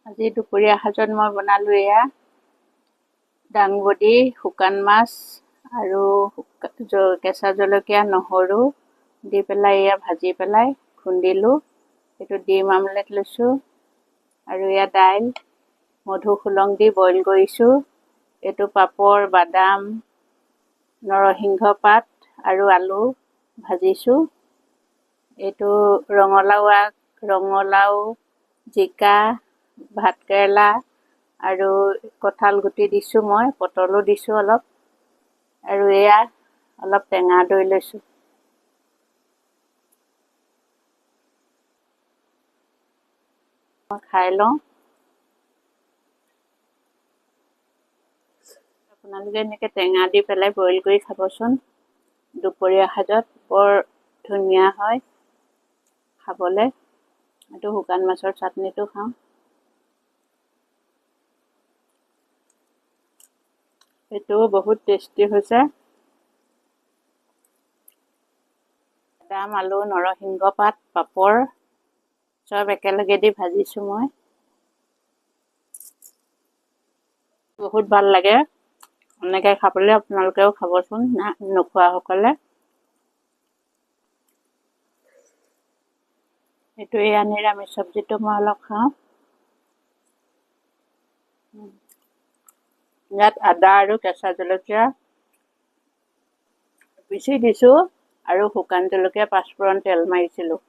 আজি দুপৰীয়া সাজত মই বনালোঁ এয়া দাংবডি, শুকান মাছ আৰু কেঁচা জলকীয়া, নহৰু দি পেলাই এয়া ভাজি পেলাই খুন্দিলোঁ। এইটো ডিম আমলেট লৈছোঁ আৰু এয়া দাইল মধুসোলং দি বইল কৰিছোঁ। এইটো পাপৰ, বাদাম, নৰসিংহ পাত আৰু আলু ভাজিছোঁ। এইটো ৰঙালাও, জিকা, ভাতকেৰেলা আৰু কঁঠাল গুটি দিছোঁ মই, পটলো দিছোঁ অলপ আৰু এয়া অলপ টেঙা দৈ লৈছোঁ। মই খাই লওঁ। আপোনালোকে এনেকৈ টেঙা দি পেলাই বইল কৰি খাবচোন। দুপৰীয়া সাজত বৰ ধুনীয়া হয় খাবলৈ। এইটো শুকান মাছৰ চাটনিটো খাওঁ। এইটোও বহুত টেষ্টি হৈছে। বাদাম, আলু, নৰসিংহ পাত, পাপৰ চব একেলগে দি ভাজিছোঁ মই। বহুত ভাল লাগে এনেকৈ খাবলৈ। আপোনালোকেও খাবচোন নোখোৱাসকলে। এইটো এয়া নিৰামিষ চব্জিটো মই অলপ খাওঁ। ইয়াত আদা আৰু কেঁচা জলকীয়া পিচি দিছোঁ আৰু শুকান জলকীয়া পাঁচফোৰণ তেল মাৰিছিলোঁ।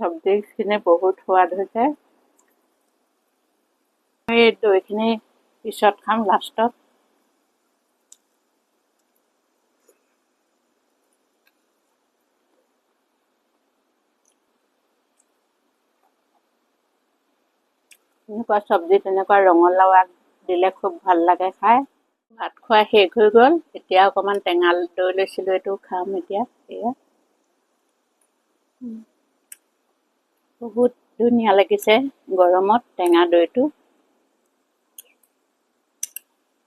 চব্জিখিনি বহুত সোৱাদ হৈছে। এই দৈখিনি পিছত খাম লাষ্টত। এনেকুৱা চব্জি তেনেকুৱা ৰঙালাও আগ দিলে খুব ভাল লাগে খাই। ভাত খোৱা শেষ হৈ গ'ল। এতিয়া অকণমান টেঙা দৈ লৈছিলোঁ, এইটো খাম এতিয়া। এয়া বহুত ধুনীয়া লাগিছে গৰমত টেঙা দৈটো।